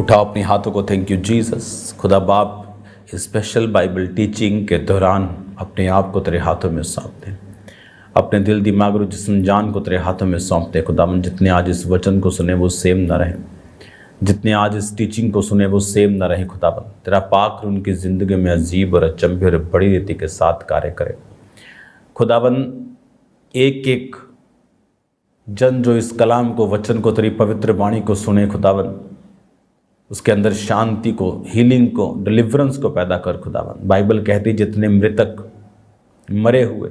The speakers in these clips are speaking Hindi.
उठाओ अपने हाथों को। Thank you Jesus. खुदा बाप इस स्पेशल बाइबल टीचिंग के दौरान अपने आप को तेरे हाथों में सौंपते हैं, अपने दिल दिमाग और जिस्म जान को तेरे हाथों में सौंपते हैं। खुदावन जितने आज इस वचन को सुने वो सेम ना रहें, जितने आज इस टीचिंग को सुने वो सेम ना रहें। खुदावन तेरा पाक उनकी ज़िंदगी में अजीब और अचंभे और बड़ी रीति के साथ कार्य करे। खुदावन एक एक जन जो इस कलाम को, वचन को, तेरी पवित्र वाणी को सुने, खुदावन उसके अंदर शांति को, हीलिंग को, डिलीवरेंस को पैदा कर। खुदावन बाइबल कहती जितने मृतक मरे हुए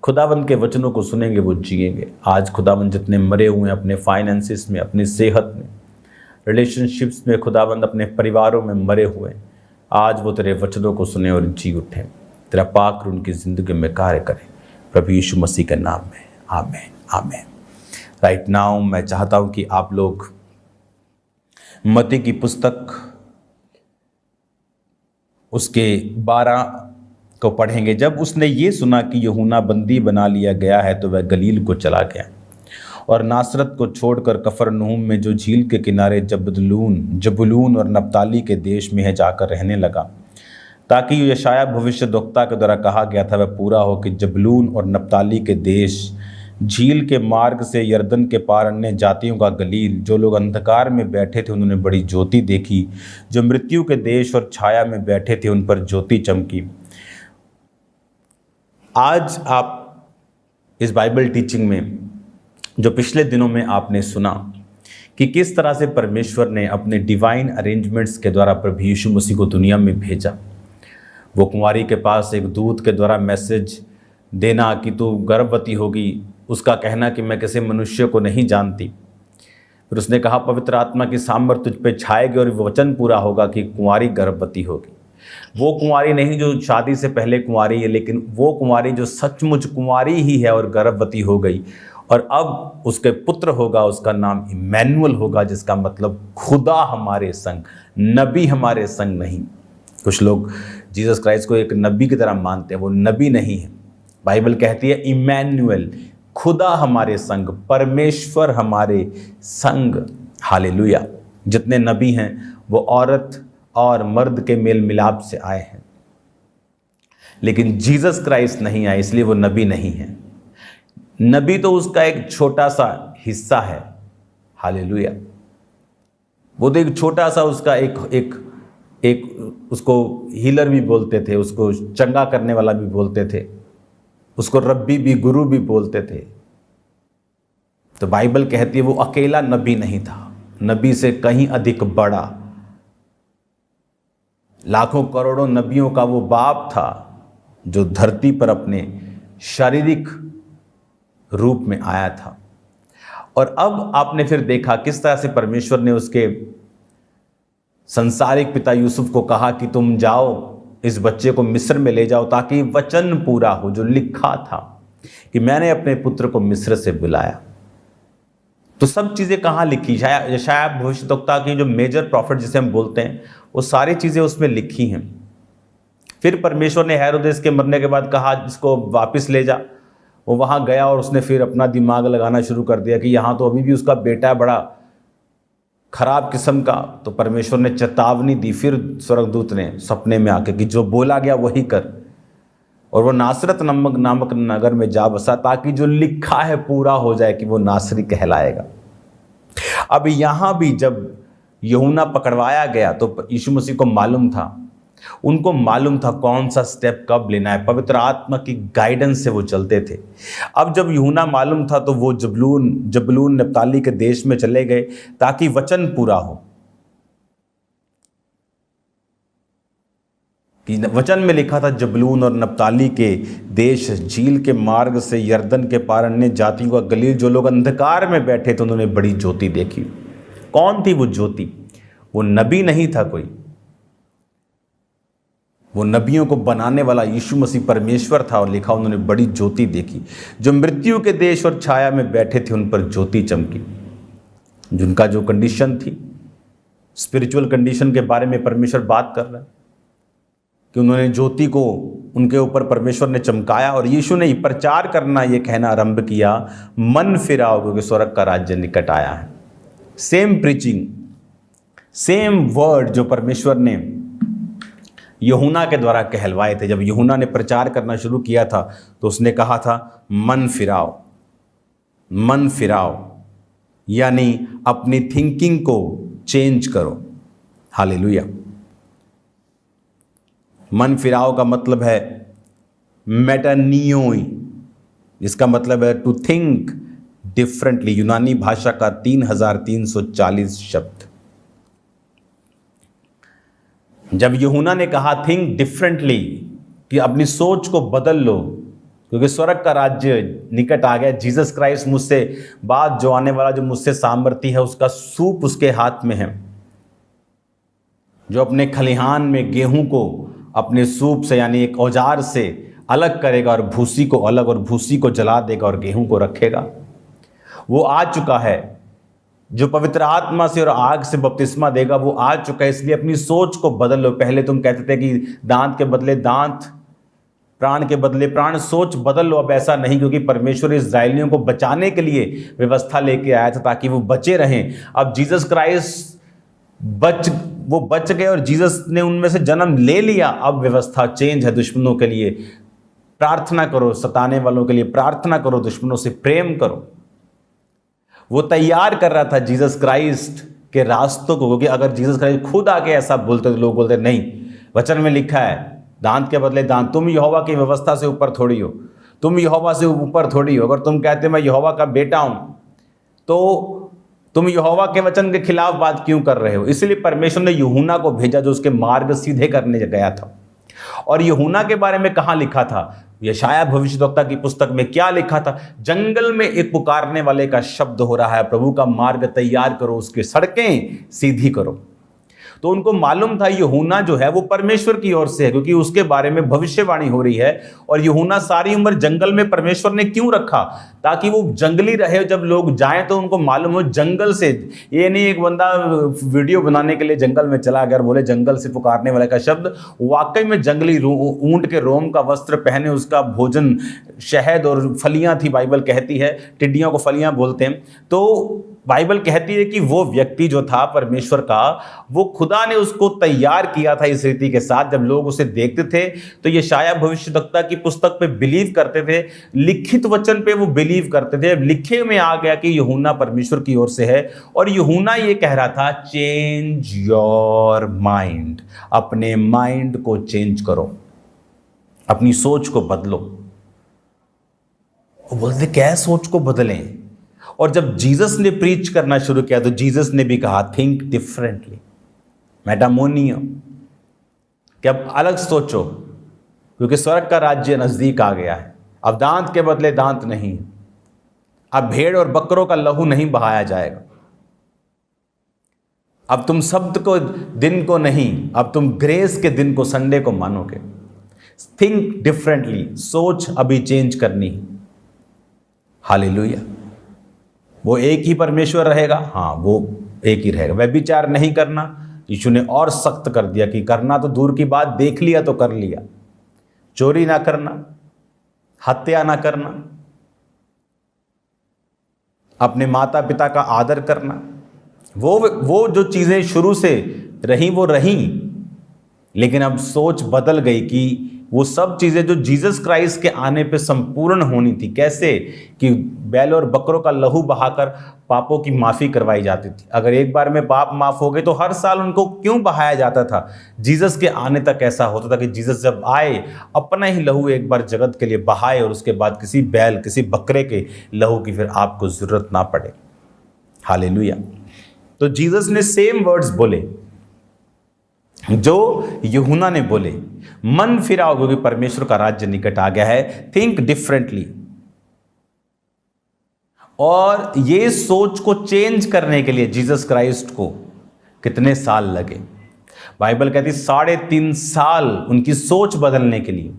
खुदावन के वचनों को सुनेंगे वो जिएंगे। आज खुदावन जितने मरे हुए हैं अपने फाइनेंसिस में, अपनी सेहत में, रिलेशनशिप्स में, खुदावन अपने परिवारों में मरे हुए, आज वो तेरे वचनों को सुने और जी उठें। तेरा पाक उनकी ज़िंदगी में कार्य करें प्रभु यीशु मसीह के नाम में, आमीन आमीन। राइट नाउ मैं चाहता हूँ कि आप लोग मत्ती की पुस्तक उसके 12 को पढ़ेंगे। जब उसने ये सुना कि यूहन्ना बंदी बना लिया गया है तो वह गलील को चला गया और नासरत को छोड़कर कफरनहूम में जो झील के किनारे जबूलून और नप्ताली के देश में है जाकर रहने लगा, ताकि यशाया भविष्यद्वक्ता के द्वारा कहा गया था वह पूरा हो कि जबूलून और नप्ताली के देश, झील के मार्ग से यरदन के पार अन्य जातियों का गलील, जो लोग अंधकार में बैठे थे उन्होंने बड़ी ज्योति देखी, जो मृत्यु के देश और छाया में बैठे थे उन पर ज्योति चमकी। आज आप इस बाइबल टीचिंग में जो पिछले दिनों में आपने सुना कि किस तरह से परमेश्वर ने अपने डिवाइन अरेंजमेंट्स के द्वारा प्रभु यीशु मसीह को दुनिया में भेजा। वो कुंवारी के पास एक दूत के द्वारा मैसेज देना कि तू गर्भवती होगी, उसका कहना कि मैं किसी मनुष्य को नहीं जानती। फिर उसने कहा पवित्र आत्मा की सामर्थ तुझ पे छाएगी और वचन पूरा होगा कि कुंवारी गर्भवती होगी। वो कुंवारी नहीं जो शादी से पहले कुंवारी है, लेकिन वो कुंवारी जो सचमुच कुंवारी ही है और गर्भवती हो गई, और अब उसके पुत्र होगा, उसका नाम इमैनुअल होगा, जिसका मतलब खुदा हमारे संग, नबी हमारे संग नहीं। कुछ लोग जीसस क्राइस्ट को एक नबी की तरह मानते हैं, वो नबी नहीं है। बाइबल कहती है इमैनुअल, खुदा हमारे संग, परमेश्वर हमारे संग। हालेलुया। जितने नबी हैं वो औरत और मर्द के मेल मिलाप से आए हैं, लेकिन जीसस क्राइस्ट नहीं आए, इसलिए वो नबी नहीं है। नबी तो उसका एक छोटा सा हिस्सा है। हालेलुया। वो तो एक छोटा सा उसका एक उसको हीलर भी बोलते थे, उसको चंगा करने वाला भी बोलते थे, उसको रब्बी भी, गुरु भी बोलते थे। तो बाइबल कहती है वो अकेला नबी नहीं था, नबी से कहीं अधिक बड़ा, लाखों करोड़ों नबियों का वो बाप था जो धरती पर अपने शारीरिक रूप में आया था। और अब आपने फिर देखा किस तरह से परमेश्वर ने उसके संसारिक पिता यूसुफ को कहा कि तुम जाओ, इस बच्चे को मिस्र में ले जाओ, ताकि वचन पूरा हो जो लिखा था कि मैंने अपने पुत्र को मिस्र से बुलाया। तो सब चीज़ें कहाँ लिखी? यशाया भविष्यद्वक्ता की जो मेजर प्रॉफिट जिसे हम बोलते हैं, वो सारी चीज़ें उसमें लिखी हैं। फिर परमेश्वर ने हेरोदेस के मरने के बाद कहा इसको वापस ले जा। वो वहाँ गया और उसने फिर अपना दिमाग लगाना शुरू कर दिया कि यहाँ तो अभी भी उसका बेटा है बड़ा खराब किस्म का। तो परमेश्वर ने चेतावनी दी, फिर स्वर्गदूत ने सपने में आके कि जो बोला गया वही कर, और वो नासरत नामक नगर में जा बसा, ताकि जो लिखा है पूरा हो जाए कि वो नासरी कहलाएगा। अब यहाँ भी जब यूहन्ना पकड़वाया गया तो यीशु मसीह को मालूम था, उनको मालूम था कौन सा स्टेप कब लेना है, पवित्र आत्मा की गाइडेंस से वो चलते थे। अब जब यूहन्ना मालूम था तो वो जबूलून नप्ताली के देश में चले गए ताकि वचन पूरा हो। कि वचन में लिखा था जबूलून और नप्ताली के देश, झील के मार्ग से यरदन के पार अन्य जातियों का गलील, जो लोग अंधकार में बैठे थे उन्होंने बड़ी ज्योति देखी। कौन थी वो ज्योति? वो नबी नहीं था कोई, वो नबियों को बनाने वाला यीशु मसीह परमेश्वर था। और लिखा उन्होंने बड़ी ज्योति देखी, जो मृत्यु के देश और छाया में बैठे थे उन पर ज्योति चमकी। जिनका जो कंडीशन थी, स्पिरिचुअल कंडीशन के बारे में परमेश्वर बात कर रहा है कि उन्होंने ज्योति को उनके ऊपर परमेश्वर ने चमकाया, और यीशु ने प्रचार करना, ये कहना आरंभ किया, मन फिराओ क्योंकि स्वर्ग का राज्य निकट आया है। सेम प्रीचिंग, सेम वर्ड जो परमेश्वर ने यूहन्ना के द्वारा कहलवाए थे। जब यूहन्ना ने प्रचार करना शुरू किया था तो उसने कहा था मन फिराओ, मन फिराओ, यानी अपनी थिंकिंग को चेंज करो। हालेलुया। मन फिराओ का मतलब है मेटानियोई, इसका मतलब है टू थिंक डिफरेंटली। यूनानी भाषा का 3340 शब्द। जब यूहन्ना ने कहा थिंक डिफरेंटली, कि अपनी सोच को बदल लो, क्योंकि स्वर्ग का राज्य निकट आ गया। जीसस क्राइस्ट मुझसे बाद जो आने वाला, जो मुझसे सामर्थी है, उसका सूप उसके हाथ में है, जो अपने खलिहान में गेहूं को अपने सूप से यानी एक औजार से अलग करेगा और भूसी को अलग, और भूसी को जला देगा और गेहूं को रखेगा। वो आ चुका है। जो पवित्र आत्मा से और आग से बपतिस्मा देगा वो आ चुका है। इसलिए अपनी सोच को बदल लो। पहले तुम कहते थे कि दांत के बदले दांत, प्राण के बदले प्राण। सोच बदल लो। अब ऐसा नहीं, क्योंकि परमेश्वर इस्राएलियों को बचाने के लिए व्यवस्था लेके आया था ताकि वो बचे रहें। अब जीसस क्राइस्ट वो बच गए और जीसस ने उनमें से जन्म ले लिया। अब व्यवस्था चेंज है दुश्मनों के लिए। प्रार्थना करो सताने वालों के लिए, प्रार्थना करो, दुश्मनों से प्रेम करो। वो तैयार कर रहा था जीसस क्राइस्ट के रास्तों को, क्योंकि अगर जीसस क्राइस्ट खुद आके ऐसा बोलते तो लोग बोलते नहीं, वचन में लिखा है दांत के बदले दांत। तुम यहोवा की व्यवस्था से ऊपर थोड़ी हो, तुम यहोवा से ऊपर थोड़ी हो। अगर तुम कहते मैं यहोवा का बेटा हूं तो तुम यहोवा के वचन के खिलाफ बात क्यों कर रहे हो? इसलिए परमेश्वर ने यूहन्ना को भेजा जो उसके मार्ग सीधे करने गया था। और यूहन्ना के बारे में कहां लिखा था? यशाया भविष्यद्वक्ता की पुस्तक में क्या लिखा था? जंगल में एक पुकारने वाले का शब्द हो रहा है, प्रभु का मार्ग तैयार करो, उसकी सड़कें सीधी करो। तो उनको मालूम था यूहन्ना जो है वो परमेश्वर की ओर से है, क्योंकि उसके बारे में भविष्यवाणी हो रही है। और यूहन्ना सारी उम्र जंगल में परमेश्वर ने क्यों रखा? ताकि वो जंगली रहे। जब लोग जाएं तो उनको मालूम हो जंगल से। ये नहीं एक बंदा वीडियो बनाने के लिए जंगल में चला गया, बोले जंगल से पुकारने वाले का शब्द, वाकई में जंगली ऊंट के रोम का वस्त्र पहने, उसका भोजन शहद और फलियां थी, बाइबल कहती है। टिड्डियों को फलियां बोलते हैं। तो बाइबल कहती है कि वो व्यक्ति जो था परमेश्वर का, वो खुदा ने उसको तैयार किया था इस रीति के साथ। जब लोग उसे देखते थे तो यशाया भविष्यद्वक्ता की पुस्तक पे बिलीव करते थे, लिखित वचन पे वो बिलीव करते थे। लिखे में आ गया कि यूहन्ना परमेश्वर की ओर से है। और यूहन्ना ये कह रहा था चेंज योर माइंड, अपने माइंड को चेंज करो, अपनी सोच को बदलो। वो बोलते क्या सोच को बदलें? और जब जीसस ने प्रीच करना शुरू किया तो जीसस ने भी कहा थिंक डिफरेंटली, मेटामोनियो, कि अब अलग सोचो, क्योंकि स्वर्ग का राज्य नजदीक आ गया है। अब दांत के बदले दांत नहीं, अब भेड़ और बकरों का लहू नहीं बहाया जाएगा। अब तुम सब्त को दिन को नहीं, अब तुम ग्रेस के दिन को, संडे को मानोगे। थिंक डिफरेंटली, सोच अभी चेंज करनी है। हालेलुया। वो एक ही परमेश्वर रहेगा, हाँ वो एक ही रहेगा। व्यभिचार नहीं करना, यीशु ने और सख्त कर दिया कि करना तो दूर की बात, देख लिया तो कर लिया। चोरी ना करना, हत्या ना करना, अपने माता पिता का आदर करना, वो जो चीजें शुरू से रही वो रही। लेकिन अब सोच बदल गई कि वो सब चीजें जो जीसस क्राइस्ट के आने पे संपूर्ण होनी थी। कैसे? कि बैल और बकरों का लहू बहाकर पापों की माफी करवाई जाती थी। अगर एक बार में पाप माफ हो गए तो हर साल उनको क्यों बहाया जाता था? जीसस के आने तक ऐसा होता था कि जीसस जब आए अपना ही लहू एक बार जगत के लिए बहाए, और उसके बाद किसी बैल किसी बकरे के लहू की फिर आपको जरूरत ना पड़े। हालेलुया। तो जीसस ने सेम वर्ड्स बोले जो यूहन्ना ने बोले, मन फिराओ क्योंकि परमेश्वर का राज्य निकट आ गया है। Think differently. और ये सोच को चेंज करने के लिए जीसस क्राइस्ट को कितने साल लगे? बाइबल कहती 3.5 साल उनकी सोच बदलने के लिए।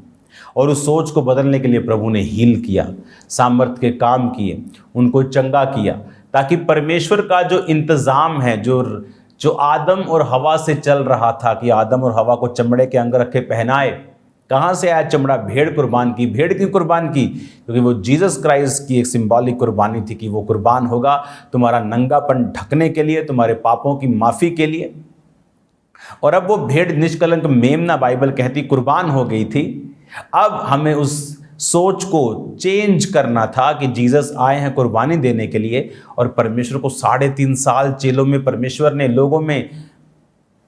और उस सोच को बदलने के लिए प्रभु ने हील किया, सामर्थ्य के काम किए, उनको चंगा किया, ताकि परमेश्वर का जो इंतजाम है, जो आदम और हवा से चल रहा था कि आदम और हवा को चमड़े के अंग रखे पहनाए, कहाँ से आया चमड़ा? भेड़ कुर्बान की। भेड़ क्यों कुर्बान की? क्योंकि वो जीसस क्राइस्ट की एक सिंबॉलिक कुर्बानी थी कि वो कुर्बान होगा तुम्हारा नंगापन ढकने के लिए, तुम्हारे पापों की माफ़ी के लिए। और अब वो भेड़ निष्कलंक मेमना बाइबल कहती कुर्बान हो गई थी। अब हमें उस सोच को चेंज करना था कि जीसस आए हैं कुर्बानी देने के लिए। और परमेश्वर को 3.5 साल चेलों में परमेश्वर ने लोगों में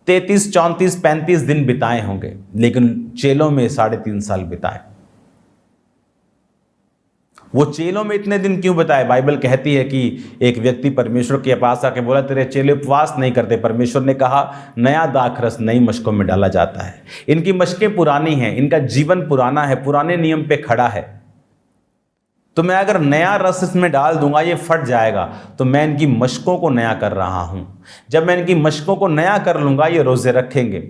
33, 34, 35 दिन बिताए होंगे, लेकिन चेलों में 3.5 साल बिताए। वो चेलों में इतने दिन क्यों बताए? बाइबल कहती है कि एक व्यक्ति परमेश्वर के पास आके बोला तेरे चेले उपवास नहीं करते। परमेश्वर ने कहा नया दाखरस नई मशकों में डाला जाता है। इनकी मशकें पुरानी हैं, इनका जीवन पुराना है, पुराने नियम पे खड़ा है। तो मैं अगर नया रस इसमें डाल दूंगा ये फट जाएगा। तो मैं इनकी मशकों को नया कर रहा हूं। जब मैं इनकी मशकों को नया कर लूंगा ये रोजे रखेंगे।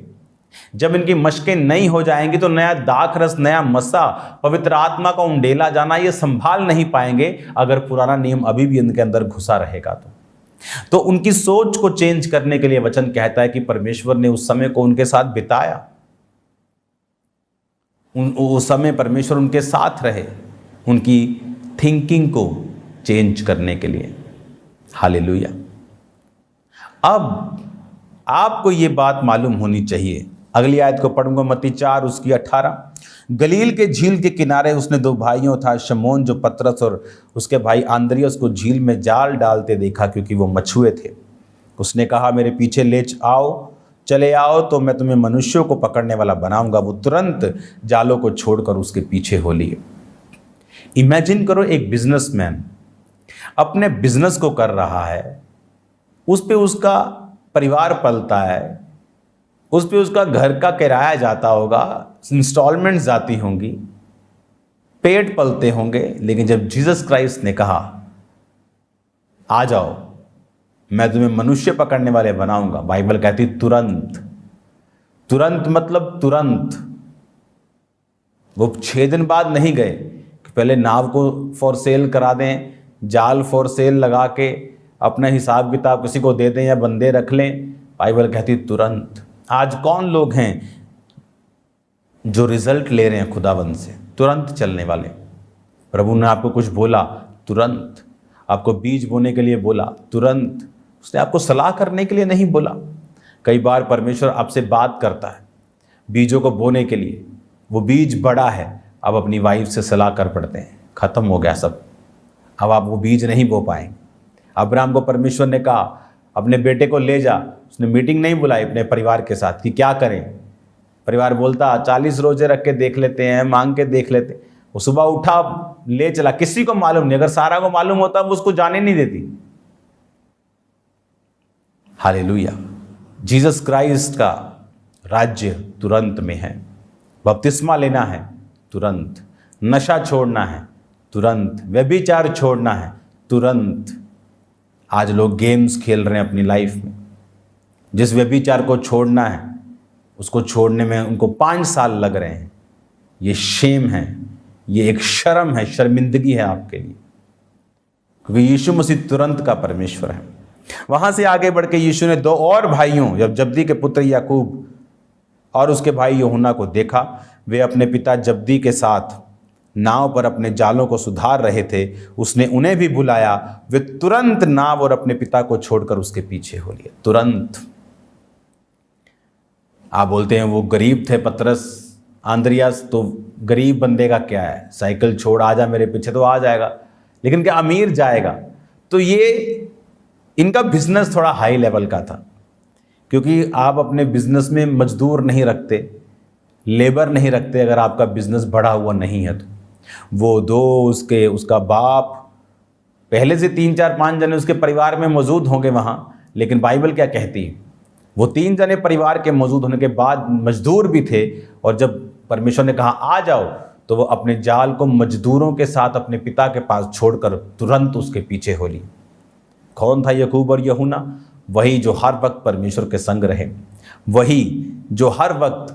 जब इनकी मशकें नई हो जाएंगी तो नया दाखरस, नया मसा, पवित्र आत्मा का उंडेला जाना ये संभाल नहीं पाएंगे अगर पुराना नियम अभी भी इनके अंदर घुसा रहेगा। तो उनकी सोच को चेंज करने के लिए वचन कहता है कि परमेश्वर ने उस समय को उनके साथ बिताया। उस समय परमेश्वर उनके साथ रहे उनकी थिंकिंग को चेंज करने के लिए। हालेलुया। अब आपको ये बात मालूम होनी चाहिए। अगली आयत को पढ़ूंगा, मत्ती 4 उसकी 18। गलील के झील के किनारे उसने 2 भाइयों था शमौन जो पतरस और उसके भाई आंद्रियस को झील में जाल डालते देखा क्योंकि वो मछुए थे। उसने कहा मेरे पीछे चले आओ तो मैं तुम्हें मनुष्यों को पकड़ने वाला बनाऊंगा। वो तुरंत जालों को छोड़कर उसके पीछे हो लिए। इमेजिन करो एक बिजनेसमैन अपने बिजनेस को कर रहा है, उस पे उसका परिवार पलता है, उस पे उसका घर का किराया जाता होगा, इंस्टॉलमेंट्स जाती होंगी, पेट पलते होंगे। लेकिन जब जीसस क्राइस्ट ने कहा आ जाओ मैं तुम्हें मनुष्य पकड़ने वाले बनाऊंगा, बाइबल कहती तुरंत। तुरंत मतलब तुरंत। वो 6 दिन बाद नहीं गए कि पहले नाव को फॉर सेल करा दें, जाल फॉर सेल लगा के अपना हिसाब किताब किसी को दे दें या बंदे रख लें। बाइबल कहती तुरंत। आज कौन लोग हैं जो रिजल्ट ले रहे हैं खुदावंद से? तुरंत चलने वाले। प्रभु ने आपको कुछ बोला तुरंत, आपको बीज बोने के लिए बोला तुरंत, उसने आपको सलाह करने के लिए नहीं बोला। कई बार परमेश्वर आपसे बात करता है बीजों को बोने के लिए, वो बीज बड़ा है, अब अपनी वाइफ से सलाह कर पड़ते हैं, खत्म हो गया सब, अब आप वो बीज नहीं बो पाएंगे। अब्राहम को परमेश्वर ने कहा अपने बेटे को ले जा, उसने मीटिंग नहीं बुलाई अपने परिवार के साथ कि क्या करें। परिवार बोलता 40 रोजे रख के देख लेते हैं, मांग के देख लेते। वो सुबह उठा ले चला, किसी को मालूम नहीं। अगर सारा को मालूम होता वो उसको जाने नहीं देती। हालेलुया। जीसस क्राइस्ट का राज्य तुरंत में है। बपतिस्मा लेना है तुरंत, नशा छोड़ना है तुरंत, व्यभिचार छोड़ना है तुरंत। आज लोग गेम्स खेल रहे हैं अपनी लाइफ में। जिस व्यभिचार को छोड़ना है उसको छोड़ने में उनको 5 साल लग रहे हैं। ये शेम है, ये एक शर्म है, शर्मिंदगी है आपके लिए, क्योंकि यीशु मसीह तुरंत का परमेश्वर है। वहां से आगे बढ़ के यीशु ने 2 और भाइयों जब जब्दी के पुत्र याकूब और उसके भाई यूहन्ना को देखा। वे अपने पिता जब्दी के साथ नाव पर अपने जालों को सुधार रहे थे। उसने उन्हें भी बुलाया। वे तुरंत नाव और अपने पिता को छोड़कर उसके पीछे हो लिए। तुरंत। आप बोलते हैं वो गरीब थे पतरस आंद्रियास, तो गरीब बंदे का क्या है, साइकिल छोड़ आ जा मेरे पीछे तो आ जाएगा, लेकिन क्या अमीर जाएगा? तो ये इनका बिजनेस थोड़ा हाई लेवल का था, क्योंकि आप अपने बिजनेस में मजदूर नहीं रखते, लेबर नहीं रखते अगर आपका बिजनेस बढ़ा हुआ नहीं है। तो वो 2 उसका बाप, पहले से 3, 4, 5 जने उसके परिवार में मौजूद होंगे वहाँ। लेकिन बाइबल क्या कहती है, वो 3 जने परिवार के मौजूद होने के बाद मजदूर भी थे। और जब परमेश्वर ने कहा आ जाओ, तो वो अपने जाल को मजदूरों के साथ अपने पिता के पास छोड़कर तुरंत उसके पीछे हो ली। कौन था याकूब और यूहन्ना? वही जो हर वक्त परमेश्वर के संग रहे, वही जो हर वक्त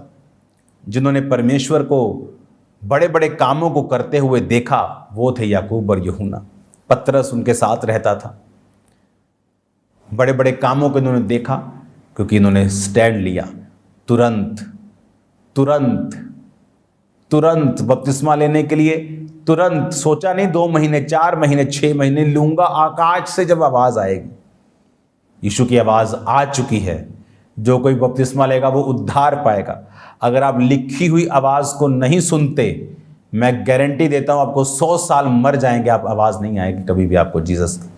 जिन्होंने परमेश्वर को बड़े बड़े कामों को करते हुए देखा, वो थे याकूब और यूहन्ना। पतरस उनके साथ रहता था। बड़े बड़े कामों को इन्होंने देखा क्योंकि इन्होंने स्टैंड लिया तुरंत। तुरंत तुरंत बपतिस्मा लेने के लिए, तुरंत सोचा नहीं 2 महीने, 4 महीने, 6 महीने लूंगा। आकाश से जब आवाज आएगी, यीशु की आवाज आ चुकी है, जो कोई बपतिस्मा लेगा वो उद्धार पाएगा। अगर आप लिखी हुई आवाज को नहीं सुनते, मैं गारंटी देता हूं आपको 100 साल मर जाएंगे, आप आवाज नहीं आएगी कभी भी आपको जीसस की।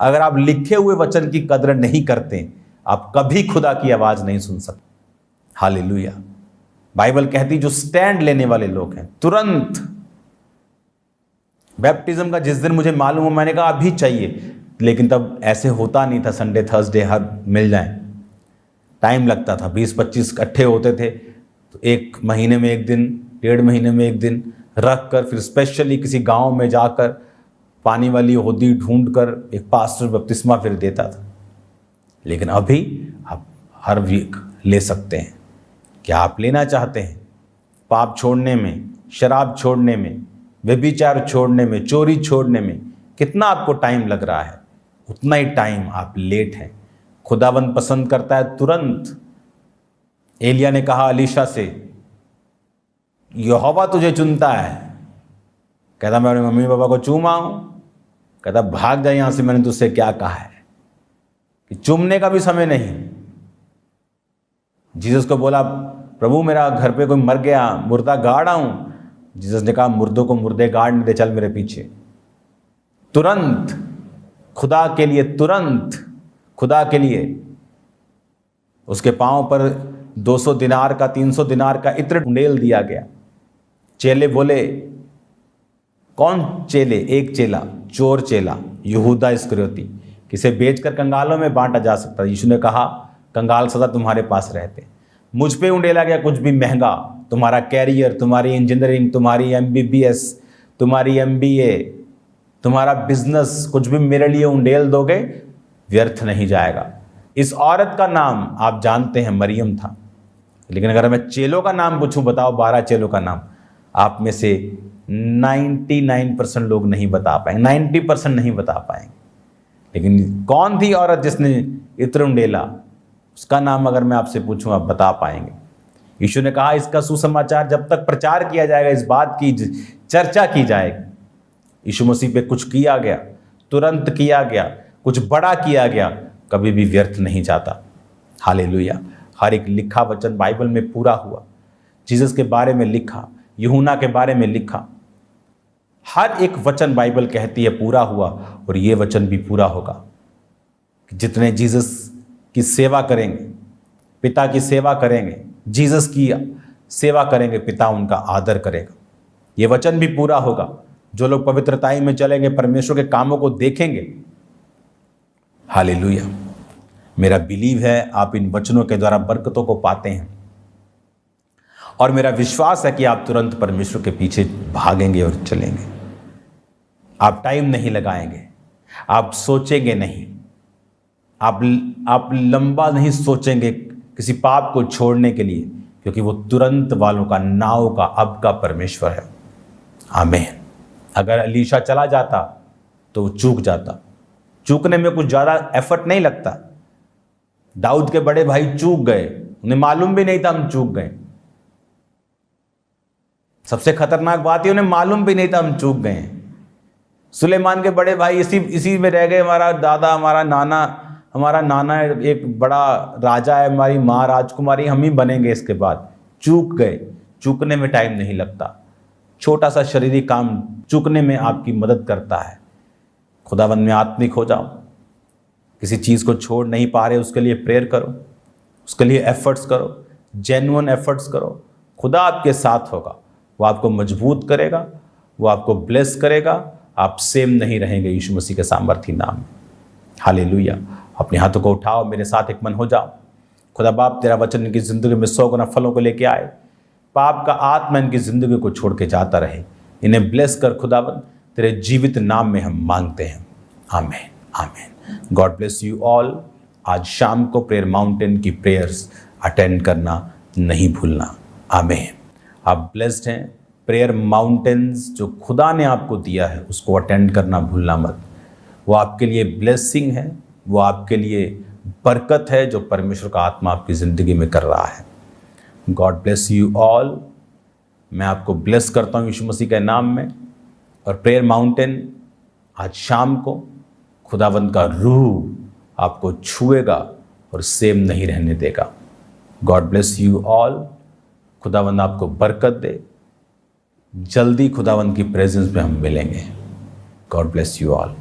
अगर आप लिखे हुए वचन की कदर नहीं करते, आप कभी खुदा की आवाज नहीं सुन सकते। हालेलुया। बाइबल कहती जो स्टैंड लेने वाले लोग हैं, तुरंत बैप्टिज्म का जिस दिन मुझे मालूम हो, मैंने कहा अभी चाहिए, लेकिन तब ऐसे होता नहीं था संडे थर्सडे हर मिल जाए, टाइम लगता था। 20-25 इकट्ठे होते थे, तो 1 महीने में 1 दिन, 1.5 महीने में 1 दिन रख कर, फिर स्पेशली किसी गांव में जाकर पानी वाली होदी ढूंढ कर एक पास्टर बपतिस्मा फिर देता था। लेकिन अभी आप हर वीक ले सकते हैं। क्या आप लेना चाहते हैं? पाप छोड़ने में, शराब छोड़ने में, व्यभिचार छोड़ने में, चोरी छोड़ने में कितना आपको टाइम लग रहा है, उतना ही टाइम आप लेट हैं। खुदावंद पसंद करता है तुरंत। एलिया ने कहा अलीशा से, यहोवा तुझे चुनता है। कहता मैं अपने मम्मी पापा को चूमा हूं। कहता भाग जा यहां से, मैंने तुझसे क्या कहा है कि चूमने का भी समय नहीं। जीसस को बोला, प्रभु मेरा घर पे कोई मर गया, मुर्दा गाड़ आऊं। जीसस ने कहा मुर्दों को मुर्दे गाड़ नहीं दे, चल मेरे पीछे। तुरंत खुदा के लिए, तुरंत खुदा के लिए। उसके पांव पर 200 दिनार का, 300 दिनार का इत्र उंडेल दिया गया। चेले बोले, कौन चेले? एक चेला, चोर चेला यहूदा इस्करियोती, किसे बेचकर कंगालों में बांटा जा सकता। यीशु ने कहा कंगाल सदा तुम्हारे पास रहते। मुझ पे उंडेला गया कुछ भी महंगा, तुम्हारा कैरियर, तुम्हारी इंजीनियरिंग, तुम्हारी MBBS, तुम्हारी MBA, तुम्हारा बिजनेस, कुछ भी मेरे लिए उंडेल दोगे, व्यर्थ नहीं जाएगा। इस औरत का नाम आप जानते हैं, मरियम था। लेकिन अगर मैं चेलों का नाम पूछूं, बताओ 12 चेलों का नाम, आप में से 99% लोग नहीं बता पाएंगे, 90% नहीं बता पाएंगे। लेकिन कौन थी औरत जिसने इत्र उंडेला? उसका नाम अगर मैं आपसे पूछूं, आप बता पाएंगे। यीशु ने कहा इसका सुसमाचार जब तक प्रचार किया जाएगा, इस बात की चर्चा की जाएगी। यीशु मसीह पे कुछ किया गया, तुरंत किया गया, कुछ बड़ा किया गया, कभी भी व्यर्थ नहीं जाता। हालेलुया। हर एक लिखा वचन बाइबल में पूरा हुआ। जीसस के बारे में लिखा, यूहन्ना के बारे में लिखा, हर एक वचन बाइबल कहती है पूरा हुआ। और ये वचन भी पूरा होगा कि जितने जीसस की सेवा करेंगे, पिता की सेवा करेंगे, जीसस की सेवा करेंगे, पिता उनका आदर करेगा। ये वचन भी पूरा होगा। जो लोग पवित्रताई में चलेंगे, परमेश्वर के कामों को देखेंगे। हालेलुया। मेरा बिलीव है आप इन वचनों के द्वारा बरकतों को पाते हैं, और मेरा विश्वास है कि आप तुरंत परमेश्वर के पीछे भागेंगे और चलेंगे। आप टाइम नहीं लगाएंगे, आप सोचेंगे नहीं, आप लंबा नहीं सोचेंगे किसी पाप को छोड़ने के लिए, क्योंकि वो तुरंत वालों का, नाव का, अब का परमेश्वर है। आमीन। अगर अलीशा चला जाता तो वो चूक जाता। चूकने में कुछ ज़्यादा एफर्ट नहीं लगता। दाऊद के बड़े भाई चूक गए, उन्हें मालूम भी नहीं था हम चूक गए। सबसे खतरनाक बात है, उन्हें मालूम भी नहीं था हम चूक गए। सुलेमान के बड़े भाई इसी में रह गए। हमारा दादा, हमारा नाना एक बड़ा राजा है, हमारी माँ राजकुमारी, हम ही बनेंगे इसके बाद। चूक गए। चूकने में टाइम नहीं लगता। छोटा सा शारीरिक काम चूकने में आपकी मदद करता है। खुदावंद में आत्मिक हो जाओ। किसी चीज़ को छोड़ नहीं पा रहे, उसके लिए प्रेयर करो, उसके लिए एफर्ट्स करो, जेन्युइन एफर्ट्स करो। खुदा आपके साथ होगा, वो आपको मजबूत करेगा, वो आपको ब्लेस करेगा। आप सेम नहीं रहेंगे यीशु मसीह के सामर्थी नाम में। हालेलुया। अपने हाथों को उठाओ, मेरे साथ एक मन हो जाओ। खुदा बाप, तेरा वचन इनकी ज़िंदगी में 100 गुना फलों को लेके आए। पाप का आत्मा इनकी ज़िंदगी को छोड़ के जाता रहे। इन्हें ब्लेस कर खुदावंद, तेरे जीवित नाम में हम मांगते हैं। आमीन, आमीन। God bless you all. आज शाम को प्रेयर माउंटेन की प्रेयर्स अटेंड करना नहीं भूलना। आमीन। आप ब्लेस्ड हैं। प्रेयर माउंटेन्स जो खुदा ने आपको दिया है, उसको अटेंड करना भूलना मत। वो आपके लिए ब्लेसिंग है, वो आपके लिए बरकत है जो परमेश्वर का आत्मा आपकी ज़िंदगी में कर रहा है। God bless you all. मैं आपको ब्लेस करता हूँ यीशु मसीह के नाम में। और प्रेयर माउंटेन आज शाम को खुदावंद का रूह आपको छुएगा और सेम नहीं रहने देगा। God bless you all. खुदावंद आपको बरकत दे। जल्दी खुदावंद की प्रेजेंस में हम मिलेंगे। God bless you all.